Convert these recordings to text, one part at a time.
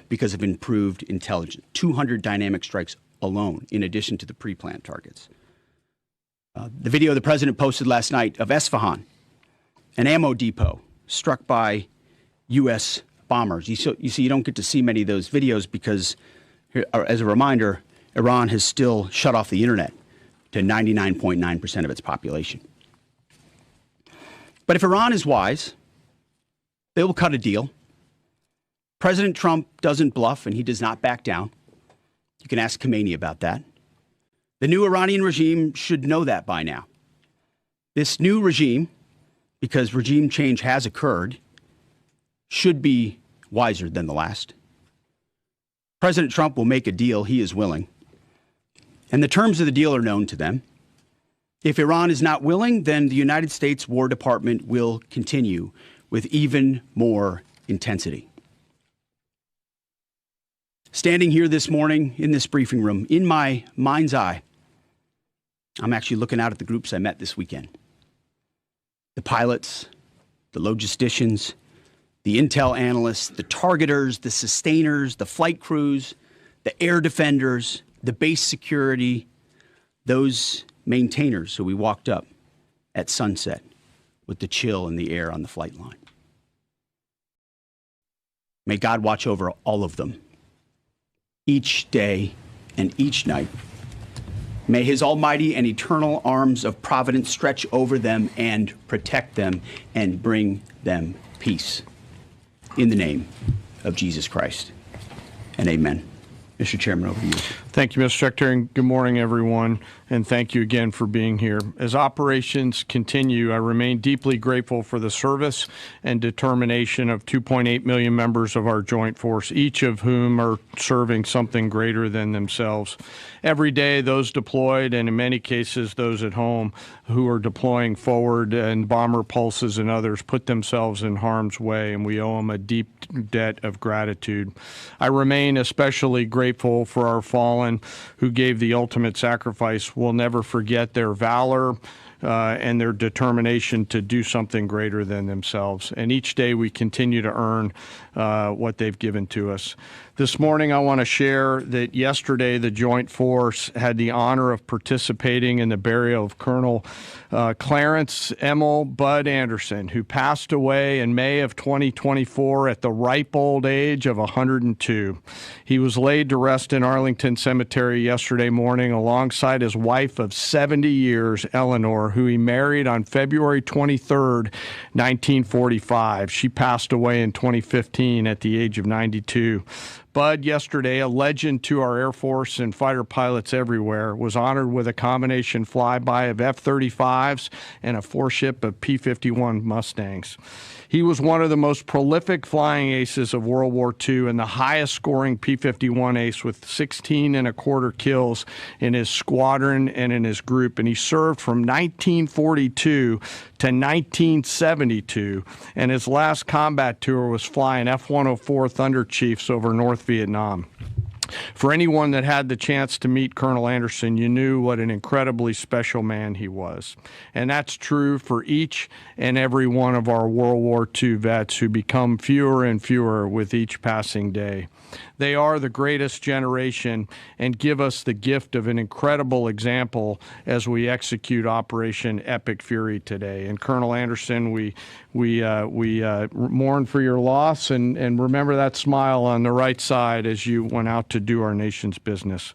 because of improved intelligence. 200 dynamic strikes alone, in addition to the pre-planned targets. The video the president posted last night of Esfahan, an ammo depot struck by U.S. bombers. You see, you don't get to see many of those videos because, as a reminder, Iran has still shut off the internet to 99.9% of its population. But if Iran is wise, they will cut a deal. President Trump doesn't bluff, and he does not back down. You can ask Khomeini about that. The new Iranian regime should know that by now. This new regime, because regime change has occurred, should be wiser than the last. President Trump will make a deal he is willing, and the terms of the deal are known to them. If Iran is not willing, then the United States War Department will continue with even more intensity. Standing here this morning in this briefing room, in my mind's eye, I'm actually looking out at the groups I met this weekend. The pilots, the logisticians, the intel analysts, the targeters, the sustainers, the flight crews, the air defenders, the base security, those maintainers who we walked up at sunset with the chill in the air on the flight line. May God watch over all of them, each day and each night. May his almighty and eternal arms of providence stretch over them and protect them and bring them peace. In the name of Jesus Christ. And amen. Mr. Chairman, over to you. Thank you, Mr. Secretary, and good morning, everyone, and thank you again for being here. As operations continue, I remain deeply grateful for the service and determination of 2.8 million members of our joint force, each of whom are serving something greater than themselves. Every day, those deployed, and in many cases, those at home who are deploying forward and bomber pulses and others put themselves in harm's way, and we owe them a deep debt of gratitude. I remain especially grateful for our fallen who gave the ultimate sacrifice. We'll never forget their valor and their determination to do something greater than themselves. And each day we continue to earn what they've given to us. This morning, I want to share that yesterday the Joint Force had the honor of participating in the burial of Colonel Clarence Emil Bud Anderson, who passed away in May of 2024 at the ripe old age of 102. He was laid to rest in Arlington Cemetery yesterday morning alongside his wife of 70 years, Eleanor, who he married on February 23rd, 1945. She passed away in 2015 at the age of 92. Bud, yesterday, a legend to our Air Force and fighter pilots everywhere, was honored with a combination flyby of F-35s and a four-ship of P-51 Mustangs. He was one of the most prolific flying aces of World War II and the highest-scoring P-51 ace with 16 and a quarter kills in his squadron and in his group. And he served from 1942 to 1972, and his last combat tour was flying F-104 Thunder Chiefs over North Vietnam. For anyone that had the chance to meet Colonel Anderson, you knew what an incredibly special man he was. And that's true for each and every one of our World War II vets who become fewer and fewer with each passing day. They are the greatest generation and give us the gift of an incredible example as we execute Operation Epic Fury today. And Colonel Anderson, we mourn for your loss and remember that smile on the right side as you went out to do our nation's business.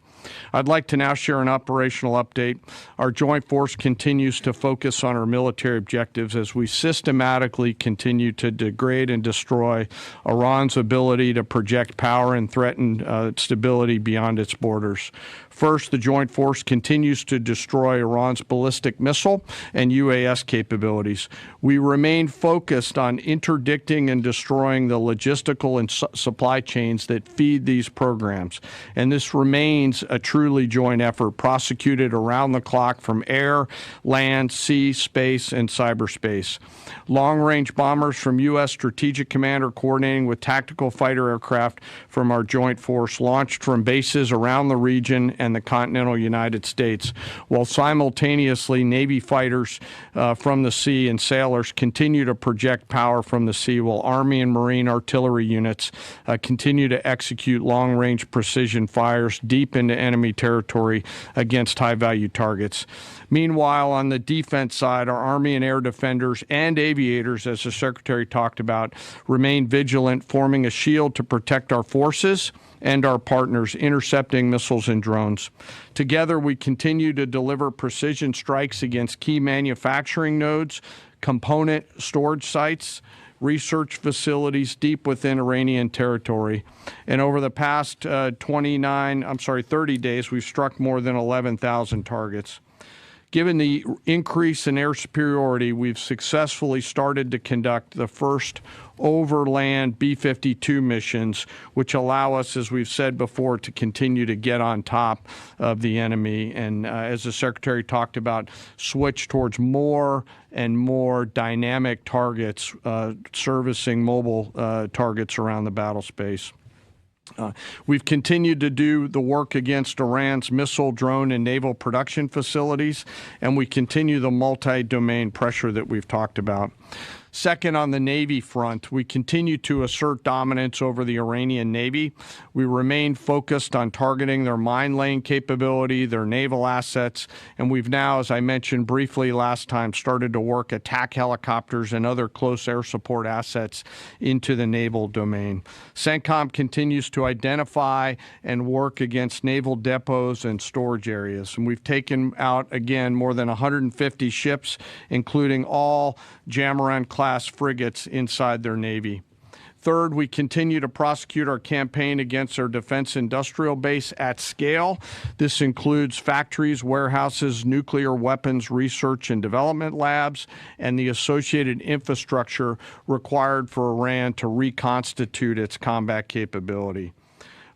I'd like to now share an operational update. Our Joint Force continues to focus on our military objectives as we systematically continue to degrade and destroy Iran's ability to project power and threaten stability beyond its borders. First, the Joint Force continues to destroy Iran's ballistic missile and UAS capabilities. We remain focused on interdicting and destroying the logistical and supply chains that feed these programs, and this remains a truly joint effort prosecuted around the clock from air, land, sea, space, and cyberspace. Long-range bombers from U.S. Strategic Command are coordinating with tactical fighter aircraft from our joint force launched from bases around the region and the continental United States, while simultaneously Navy fighters from the sea and sailors continue to project power from the sea, while Army and Marine artillery units continue to execute long-range precision fires deep into enemy territory against high-value targets. Meanwhile, on the defense side, our Army and air defenders and aviators, as the Secretary talked about, remain vigilant, forming a shield to protect our forces and our partners, intercepting missiles and drones. Together, we continue to deliver precision strikes against key manufacturing nodes, component storage sites, research facilities deep within Iranian territory. And over the past 30 days, we've struck more than 11,000 targets. Given the increase in air superiority, we've successfully started to conduct the first overland B-52 missions, which allow us, as we've said before, to continue to get on top of the enemy. And as the Secretary talked about, switch towards more and more dynamic targets, servicing mobile targets around the battle space. We've continued to do the work against Iran's missile, drone, and naval production facilities, and we continue the multi-domain pressure that we've talked about. Second, on the Navy front, we continue to assert dominance over the Iranian Navy. We remain focused on targeting their mine-laying capability, their naval assets, and we've now, as I mentioned briefly last time, started to work attack helicopters and other close air support assets into the naval domain. CENTCOM continues to identify and work against naval depots and storage areas, and we've taken out, again, more than 150 ships, including all Jamaran-class frigates inside their Navy. Third, we continue to prosecute our campaign against our defense industrial base at scale. This includes factories, warehouses, nuclear weapons research and development labs, and the associated infrastructure required for Iran to reconstitute its combat capability.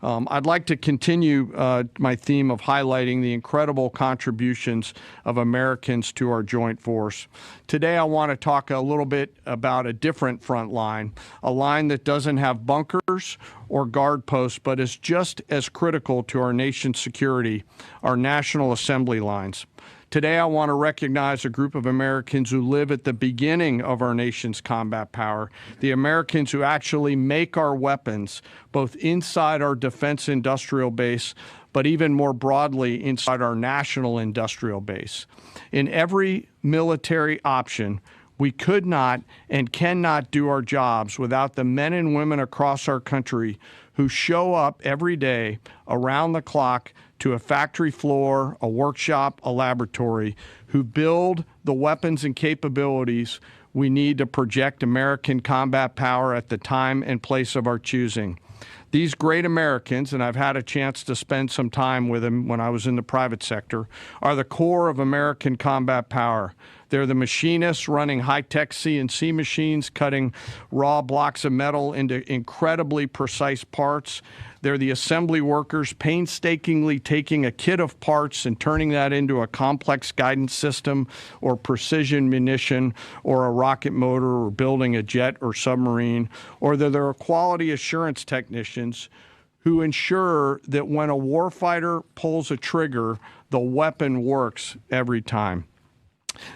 I'd like to continue my theme of highlighting the incredible contributions of Americans to our joint force. Today, I want to talk a little bit about a different front line, a line that doesn't have bunkers or guard posts, but is just as critical to our nation's security, our National Assembly lines. Today, I want to recognize a group of Americans who live at the beginning of our nation's combat power, the Americans who actually make our weapons, both inside our defense industrial base, but even more broadly inside our national industrial base. In every military option, we could not and cannot do our jobs without the men and women across our country who show up every day around the clock to a factory floor, a workshop, a laboratory, who build the weapons and capabilities we need to project American combat power at the time and place of our choosing. These great Americans, and I've had a chance to spend some time with them when I was in the private sector, are the core of American combat power. They're the machinists running high-tech CNC machines, cutting raw blocks of metal into incredibly precise parts. They're the assembly workers painstakingly taking a kit of parts and turning that into a complex guidance system or precision munition or a rocket motor or building a jet or submarine. Or they're quality assurance technicians who ensure that when a warfighter pulls a trigger, the weapon works every time.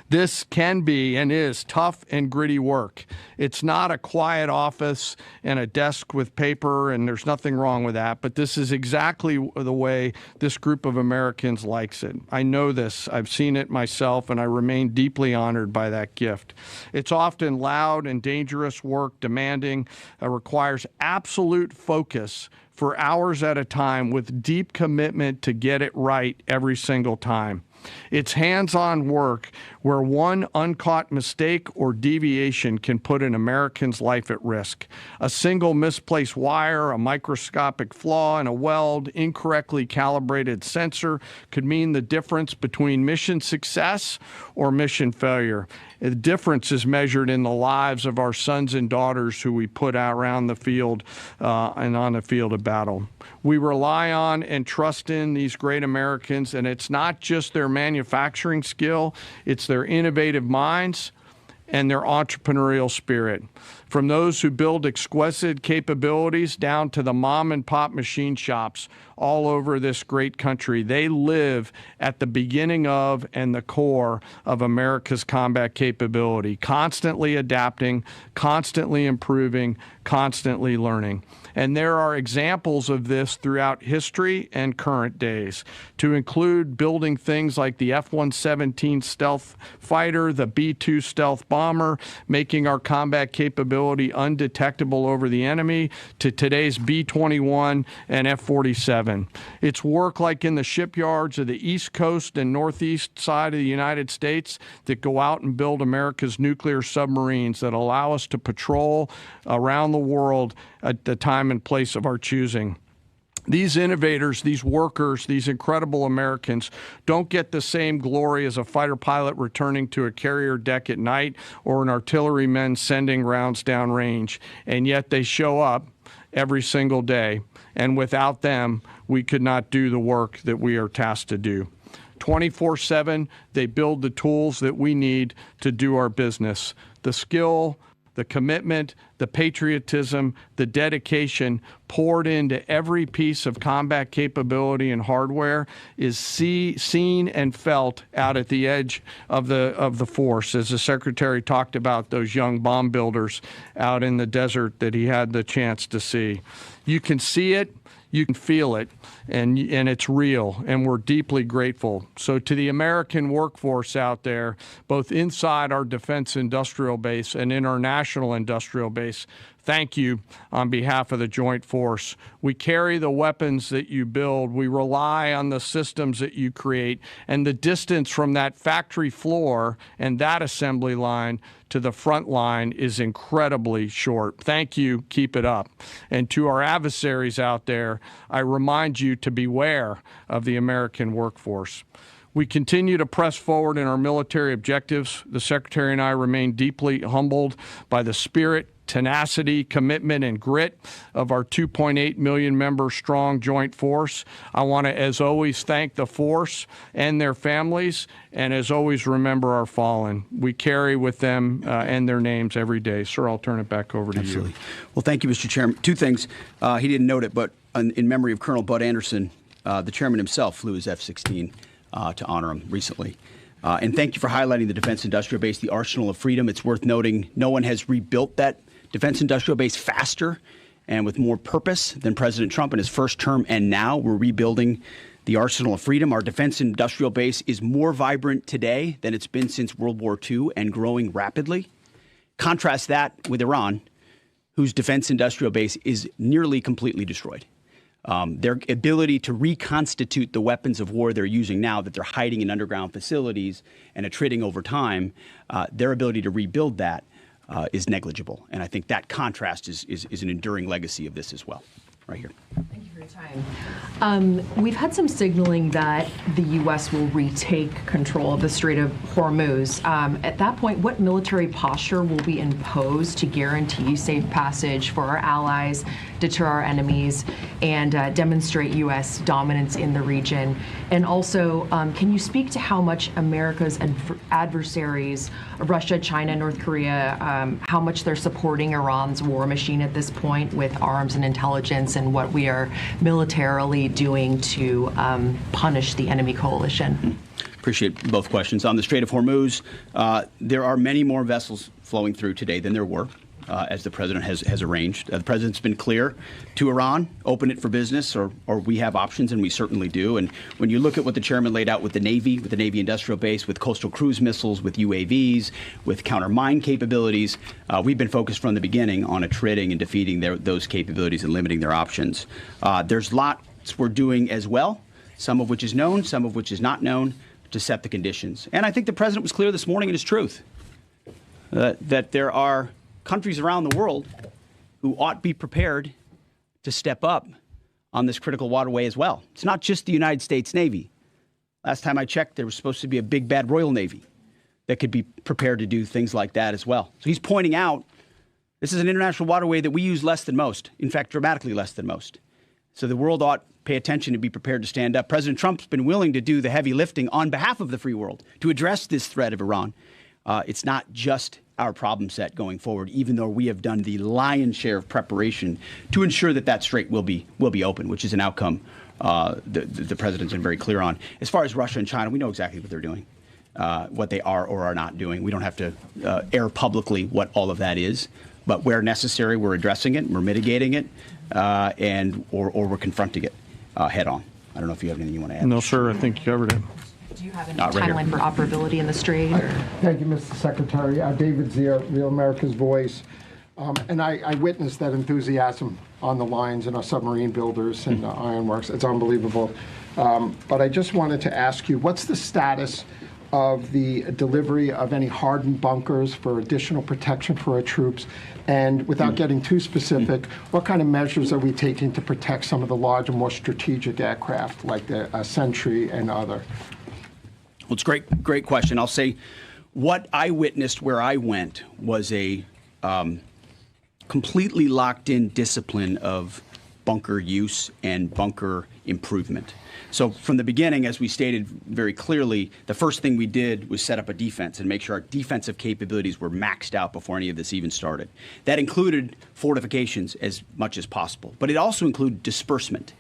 This can be and is tough and gritty work. It's not a quiet office and a desk with paper, and there's nothing wrong with that, but this is exactly the way this group of Americans likes it. I know this. I've seen it myself, and I remain deeply honored by that gift. It's often loud and dangerous work, demanding, requires absolute focus for hours at a time with deep commitment to get it right every single time. It's hands-on work where one uncaught mistake or deviation can put an American's life at risk. A single misplaced wire, a microscopic flaw in a weld, incorrectly calibrated sensor could mean the difference between mission success or mission failure. The difference is measured in the lives of our sons and daughters who we put out around the field and on the field of battle. battle. We rely on and trust in these great Americans, and it's not just their manufacturing skill, it's their innovative minds and their entrepreneurial spirit. From those who build exquisite capabilities down to the mom and pop machine shops all over this great country, they live at the beginning of and the core of America's combat capability, constantly adapting, constantly improving, constantly learning. And there are examples of this throughout history and current days, to include building things like the F-117 stealth fighter, the B-2 stealth bomber, making our combat capability undetectable over the enemy, to today's B-21 and F-47. It's work like in the shipyards of the East Coast and Northeast side of the United States that go out and build America's nuclear submarines that allow us to patrol around the world at the time and place of our choosing. These innovators, these workers, these incredible Americans don't get the same glory as a fighter pilot returning to a carrier deck at night or an artilleryman sending rounds downrange, and yet they show up every single day, and without them, we could not do the work that we are tasked to do. 24/7, they build the tools that we need to do our business. The skill, the commitment, the patriotism, the dedication poured into every piece of combat capability and hardware is seen and felt out at the edge of the force, as the Secretary talked about those young bomb builders out in the desert that he had the chance to see. You can see it, you can feel it, and it's real, and we're deeply grateful. So to the American workforce out there, both inside our defense industrial base and in our national industrial base, thank you on behalf of the Joint Force. We carry the weapons that you build. We rely on the systems that you create, and the distance from that factory floor and that assembly line to the front line is incredibly short. Thank you. Keep it up. And to our adversaries out there, I remind you to beware of the American workforce. We continue to press forward in our military objectives. The Secretary and I remain deeply humbled by the spirit, tenacity, commitment, and grit of our 2.8 million member strong joint force. I want to, as always, thank the force and their families, and as always, remember our fallen. We carry with them and their names every day. Sir, I'll turn it back over to you. Well, thank you, Mr. Chairman. Two things. He didn't note it, but in memory of Colonel Bud Anderson, the chairman himself flew his F-16 to honor him recently. And thank you for highlighting the Defense Industrial Base, the Arsenal of Freedom. It's worth noting no one has rebuilt that Defense Industrial Base faster and with more purpose than President Trump in his first term. And now we're rebuilding the Arsenal of Freedom. Our Defense Industrial Base is more vibrant today than it's been since World War II and growing rapidly. Contrast that with Iran, whose Defense Industrial Base is nearly completely destroyed. Their ability to reconstitute the weapons of war they're using now that they're hiding in underground facilities and attriting over time, their ability to rebuild that is negligible. And I think that contrast is an enduring legacy of this as well. Right here. Thank you for your time. We've had some signaling that the U.S. will retake control of the Strait of Hormuz. At that point, what military posture will be imposed to guarantee safe passage for our allies, deter our enemies, and demonstrate U.S. dominance in the region? And also, can you speak to how much America's adversaries, Russia, China, North Korea, how much they're supporting Iran's war machine at this point with arms and intelligence, and what we are militarily doing to punish the enemy coalition? Appreciate both questions. On the Strait of Hormuz, there are many more vessels flowing through today than there were, as the president has arranged. The president's been clear to Iran, open it for business, or we have options, and we certainly do. And when you look at what the chairman laid out with the Navy industrial base, with coastal cruise missiles, with UAVs, with counter mine capabilities, we've been focused from the beginning on attriting and defeating those capabilities and limiting their options. There's lots we're doing as well, some of which is known, some of which is not known, to set the conditions. And I think the president was clear this morning in his truth that there are countries around the world who ought to be prepared to step up on this critical waterway as well. It's not just the United States Navy. Last time I checked, there was supposed to be a big bad Royal Navy that could be prepared to do things like that as well. So he's pointing out this is an international waterway that we use less than most, in fact, dramatically less than most. So the world ought pay attention and be prepared to stand up. President Trump's been willing to do the heavy lifting on behalf of the free world to address this threat of Iran. It's not just our problem set going forward, even though we have done the lion's share of preparation to ensure that that strait will be open, which is an outcome the president's been very clear on. As far as Russia and China, we know exactly what they're doing, what they are or are not doing. We don't have to air publicly what all of that is, but where necessary, we're addressing it, we're mitigating it, or we're confronting it head on. I don't know if you have anything you want to add. No, sir. I think you covered it. Do you have any Right timeline here. for operability in the strait? Thank you, Mr. Secretary. David Zier, Real America's Voice. And I witnessed that enthusiasm on the lines and our submarine builders and the ironworks. It's unbelievable. But I just wanted to ask you, what's the status of the delivery of any hardened bunkers for additional protection for our troops? And without getting too specific, what kind of measures are we taking to protect some of the larger, more strategic aircraft like the Sentry and other? Well, it's a great question. I'll say what I witnessed where I went was a completely locked in discipline of bunker use and bunker improvement. So from the beginning, as we stated very clearly, the first thing we did was set up a defense and make sure our defensive capabilities were maxed out before any of this even started. That included fortifications as much as possible, but it also included disbursement.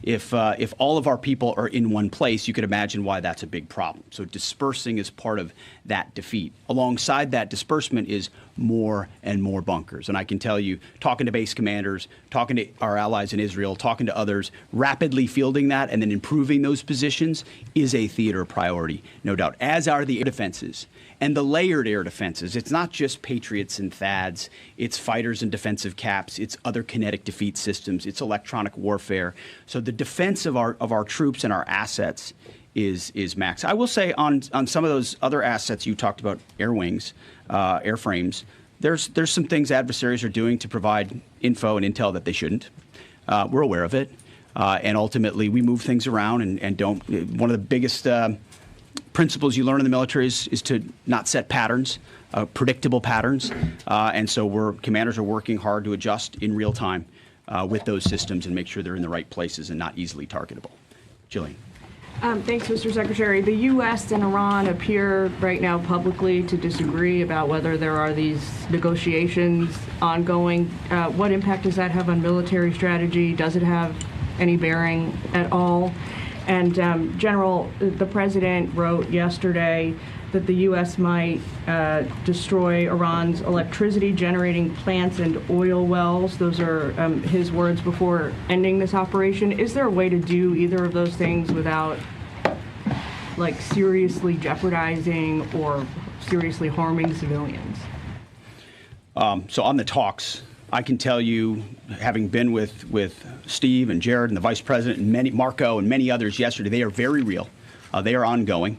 If all of our people are in one place, you could imagine why that's a big problem. So dispersing is part of that defeat. Alongside that disbursement is more and more bunkers. And I can tell you, talking to base commanders, talking to our allies in Israel, talking to others, rapidly fielding that and then improving those positions is a theater priority, no doubt, as are the air defenses. And the layered air defenses, it's not just Patriots and THAADs, it's fighters and defensive caps, it's other kinetic defeat systems, it's electronic warfare. So the defense of our troops and our assets is max. I will say on some of those other assets you talked about, air wings, airframes, there's some things adversaries are doing to provide info and intel that they shouldn't. We're aware of it. And ultimately, we move things around and don't. One of the biggest principles you learn in the military is to not set patterns, predictable patterns. And so commanders are working hard to adjust in real time with those systems and make sure they're in the right places and not easily targetable. Jillian. Thanks, Mr. Secretary. The U.S. and Iran appear right now publicly to disagree about whether there are these negotiations ongoing. What impact does that have on military strategy? Does it have any bearing at all? And General, the President wrote yesterday that the U.S. might destroy Iran's electricity generating plants and oil wells. Those are his words before ending this operation. Is there a way to do either of those things without seriously jeopardizing or seriously harming civilians? So on the talks, I can tell you, having been with Steve and Jared and the Vice President and Marco and many others yesterday, they are very real. They are ongoing.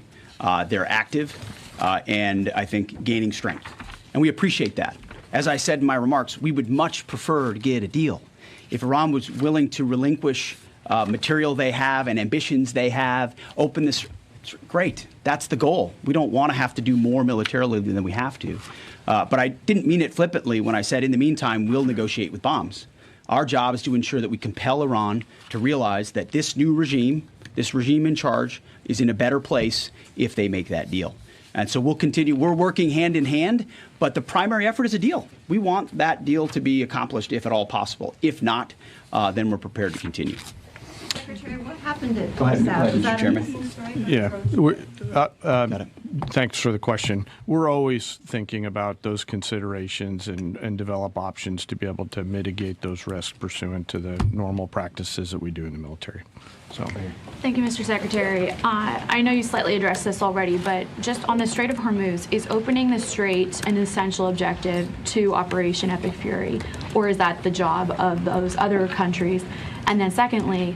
They're active and I think gaining strength. And we appreciate that. As I said in my remarks, we would much prefer to get a deal. If Iran was willing to relinquish material they have and ambitions they have, open this, great. That's the goal. We don't want to have to do more militarily than we have to. But I didn't mean it flippantly when I said, in the meantime, we'll negotiate with bombs. Our job is to ensure that we compel Iran to realize that this new regime, this regime in charge, is in a better place if they make that deal. And so we'll continue. We're working hand in hand, but the primary effort is a deal. We want that deal to be accomplished if at all possible. If not, then we're prepared to continue. Secretary, what happened at Go ahead, Mr. Chairman. Yeah. Thanks for the question. We're always thinking about those considerations and develop options to be able to mitigate those risks pursuant to the normal practices that we do in the military. So. Thank you, Mr. Secretary. I know you slightly addressed this already, but just on the Strait of Hormuz, is opening the strait an essential objective to Operation Epic Fury, or is that the job of those other countries? And then secondly,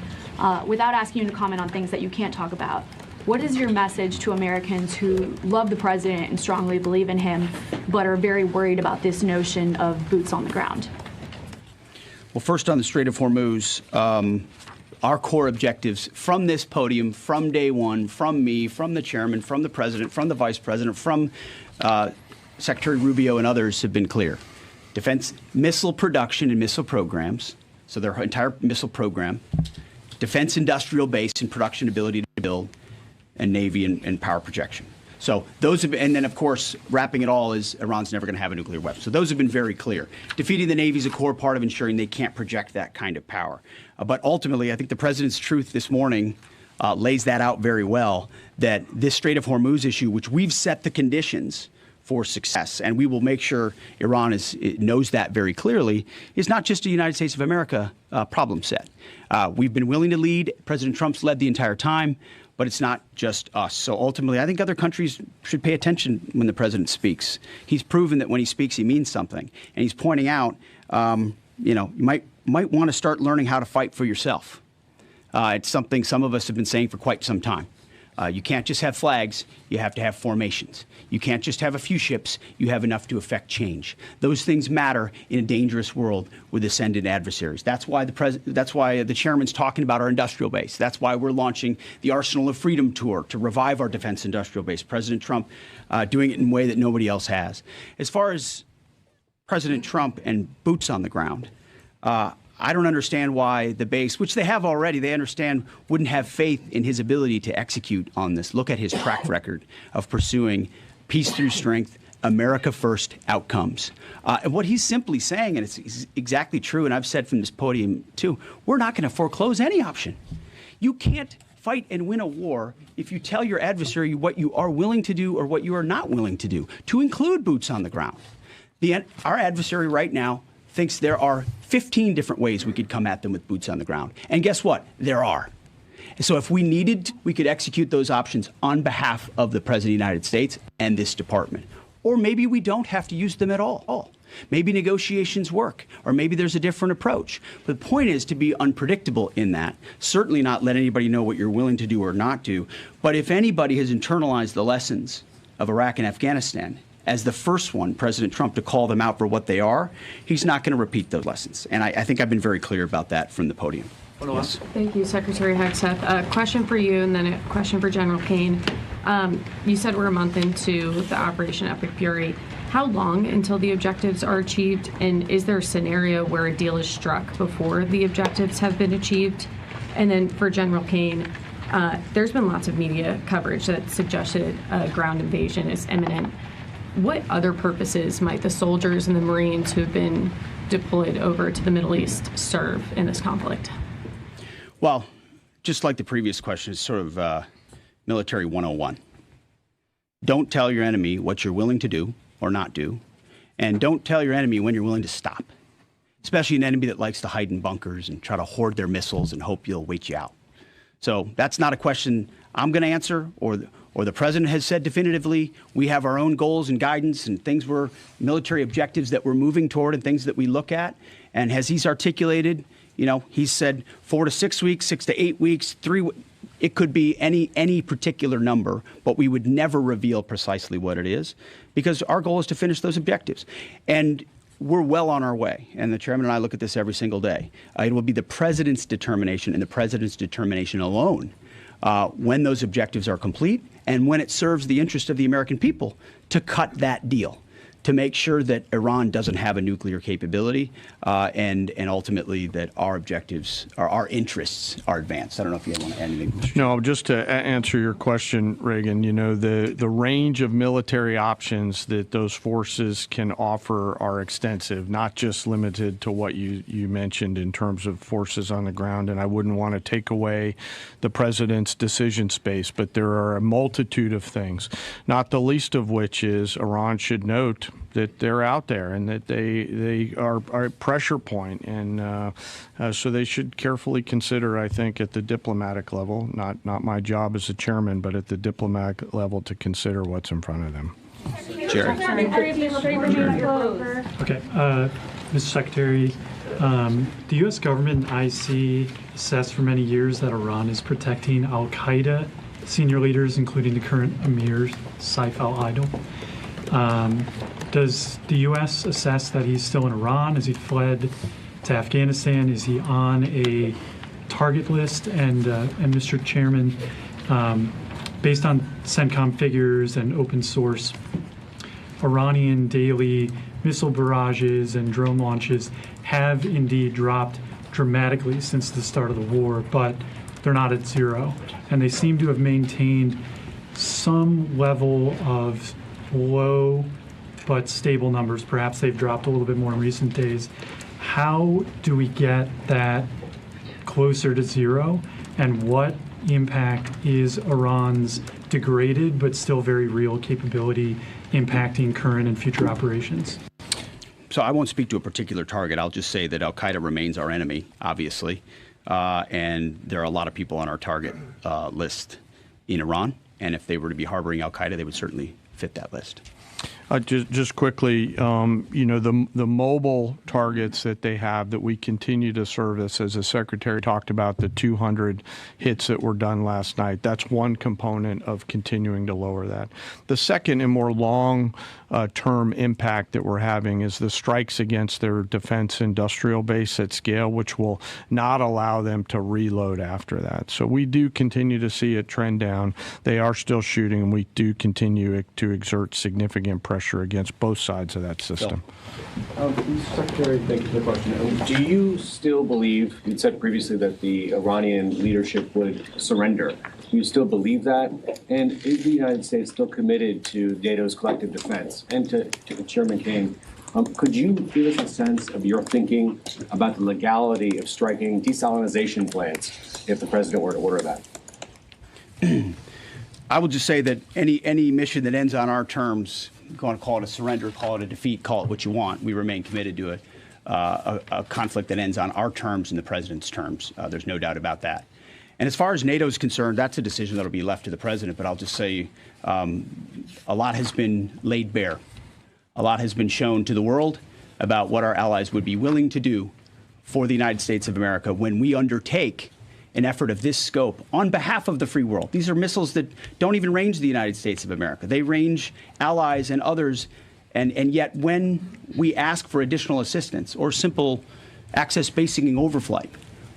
without asking you to comment on things that you can't talk about, what is your message to Americans who love the president and strongly believe in him, but are very worried about this notion of boots on the ground? Well, first on the Strait of Hormuz, our core objectives from this podium, from day one, from me, from the chairman, from the president, from the vice president, from Secretary Rubio and others have been clear. Defense missile production and missile programs, So their entire missile program, defense industrial base and production ability to build, and Navy and power projection. So those have, and then of course, wrapping it all is Iran's never going to have a nuclear weapon. So those have been very clear. Defeating the Navy is a core part of ensuring they can't project that kind of power. But ultimately, I think the president's truth this morning lays that out very well, that this Strait of Hormuz issue, which we've set the conditions for success, and we will make sure Iran knows that very clearly, is not just a United States of America problem set. We've been willing to lead. President Trump's led the entire time, but it's not just us. So ultimately, I think other countries should pay attention when the president speaks. He's proven that when he speaks, he means something. And he's pointing out, you might want to start learning how to fight for yourself. It's something some of us have been saying for quite some time. You can't just have flags, you have to have formations. You can't just have a few ships, you have enough to affect change. Those things matter in a dangerous world with ascendant adversaries. That's why the chairman's talking about our industrial base. That's why we're launching the Arsenal of Freedom tour to revive our defense industrial base. President Trump doing it in a way that nobody else has. As far as President Trump and boots on the ground, I don't understand why the base, which they have already, they understand, wouldn't have faith in his ability to execute on this. Look at his track record of pursuing peace through strength, America first outcomes. And what he's simply saying, and it's exactly true, and I've said from this podium too, we're not going to foreclose any option. You can't fight and win a war if you tell your adversary what you are willing to do or what you are not willing to do, to include boots on the ground. Our adversary right now thinks there are 15 different ways we could come at them with boots on the ground. And guess what? There are. And so if we needed, we could execute those options on behalf of the President of the United States and this department. Or maybe we don't have to use them at all. Maybe negotiations work, or maybe there's a different approach. But the point is to be unpredictable in that. Certainly not let anybody know what you're willing to do or not do. But if anybody has internalized the lessons of Iraq and Afghanistan, as the first one, President Trump, to call them out for what they are, he's not going to repeat those lessons. And I think I've been very clear about that from the podium. Yes. Thank you, Secretary Hegseth. A question for you and then a question for General Kane. You said we're a month into the Operation Epic Fury. How long until the objectives are achieved? And is there a scenario where a deal is struck before the objectives have been achieved? And then for General Kane, there's been lots of media coverage that suggested a ground invasion is imminent. What other purposes might the soldiers and the Marines who have been deployed over to the Middle East serve in this conflict? Well, just like the previous question, it's sort of military 101. Don't tell your enemy what you're willing to do or not do, and don't tell your enemy when you're willing to stop, especially an enemy that likes to hide in bunkers and try to hoard their missiles and hope you'll wait you out. So that's not a question I'm going to answer, or the president has said definitively. We have our own goals and guidance and things military objectives that we're moving toward and things that we look at. And as he's articulated, he's said 4 to 6 weeks, 6 to 8 weeks, 3. It could be any particular number, but we would never reveal precisely what it is because our goal is to finish those objectives. And we're well on our way, and the chairman and I look at this every single day. It will be the president's determination and the president's determination alone when those objectives are complete and when it serves the interest of the American people to cut that deal, to make sure that Iran doesn't have a nuclear capability and ultimately that our objectives, our interests are advanced. I don't know if you want to add anything. No, just to answer your question, Reagan, the range of military options that those forces can offer are extensive, not just limited to what you mentioned in terms of forces on the ground. And I wouldn't want to take away the president's decision space, but there are a multitude of things, not the least of which is Iran should note that they're out there and that they are a pressure point. And so they should carefully consider, I think, at the diplomatic level, not my job as a chairman, but at the diplomatic level to consider what's in front of them. Jerry. Okay. Mr. Secretary, the U.S. government and IC assessed for many years that Iran is protecting al-Qaeda senior leaders, including the current Emir Saif al-Idil. Does the U.S. assess that he's still in Iran? Has he fled to Afghanistan? Is he on a target list? And Mr. Chairman, based on CENTCOM figures and open source, Iranian daily missile barrages and drone launches have indeed dropped dramatically since the start of the war, but they're not at zero. And they seem to have maintained some level of low but stable numbers. Perhaps they've dropped a little bit more in recent days. How do we get that closer to zero? And what impact is Iran's degraded but still very real capability impacting current and future operations? So I won't speak to a particular target. I'll just say that al-Qaeda remains our enemy, obviously. And there are a lot of people on our target list in Iran. And if they were to be harboring al-Qaeda, they would certainly fit that list. Just quickly, the mobile targets that they have that we continue to service, as the Secretary talked about, the 200 hits that were done last night, that's one component of continuing to lower that. The second and more long-term impact that we're having is the strikes against their defense industrial base at scale, which will not allow them to reload after that. So we do continue to see it trend down. They are still shooting, and we do continue to exert significant pressure against both sides of that system. Mr. Secretary, thank you for the question. Do you still believe, you said previously that the Iranian leadership would surrender. Do you still believe that? And is the United States still committed to NATO's collective defense? And to Chairman Kane, could you give us a sense of your thinking about the legality of striking desalinization plants if the president were to order that? I will just say that any mission that ends on our terms, you want to call it a surrender, call it a defeat, call it what you want, we remain committed to a conflict that ends on our terms and the president's terms. There's no doubt about that. And as far as NATO is concerned, that's a decision that will be left to the president. But I'll just say a lot has been laid bare. A lot has been shown to the world about what our allies would be willing to do for the United States of America when we undertake an effort of this scope on behalf of the free world. These are missiles that don't even range the United States of America. They range allies and others. And yet when we ask for additional assistance or simple access basing and overflight,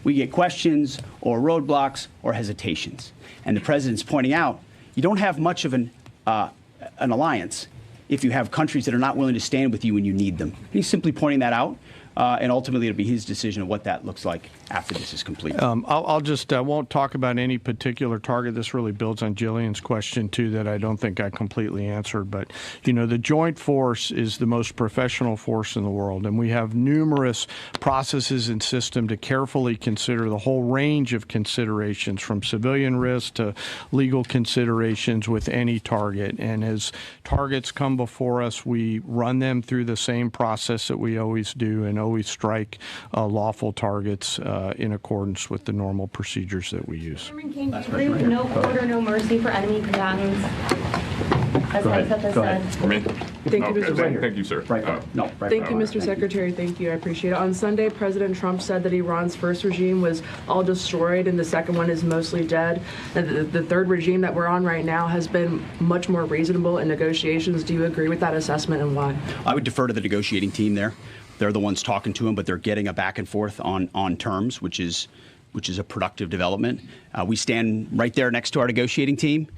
we get questions or roadblocks or hesitations. And the president's pointing out, you don't have much of an alliance if you have countries that are not willing to stand with you when you need them. He's simply pointing that out. And ultimately, it'll be his decision of what that looks like after this is complete. I won't talk about any particular target. This really builds on Jillian's question, too, that I don't think I completely answered. But, the joint force is the most professional force in the world. And we have numerous processes and systems to carefully consider the whole range of considerations, from civilian risk to legal considerations with any target. And as targets come before us, we run them through the same process that we always do and always strike lawful targets in accordance with the normal procedures that we use. Chairman King, do you agree with no quarter, no mercy for enemy combatants? As ISAF has said. For me? Thank you, Mr. Secretary. Thank you, sir. Thank you, Mr. Secretary. Thank you. I appreciate it. On Sunday, President Trump said that Iran's first regime was all destroyed and the second one is mostly dead. And the third regime that we're on right now has been much more reasonable in negotiations. Do you agree with that assessment, and why? I would defer to the negotiating team there. They're the ones talking to him, but they're getting a back and forth on terms, which is a productive development. We stand right there next to our negotiating team,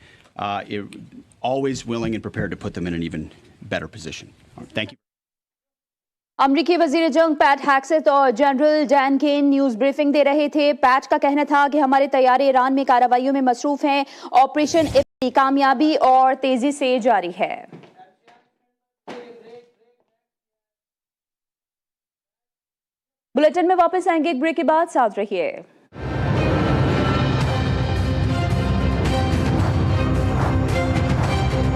always willing and prepared to put them in an even better position. Thank you. अमरीकी वजीर जंग Pat Hegseth और general Dan Caine news briefing दे रहे थे। PAT का कहना था कि हमारे तैयारे ईरान में कार्रवाइयों में मसरूफ हैं। ऑपरेशन इफ्ती कामयाबी और तेजी से जारी है। बुलेटिन में वापस आएंगे एक ब्रेक के बाद, साथ रहिए।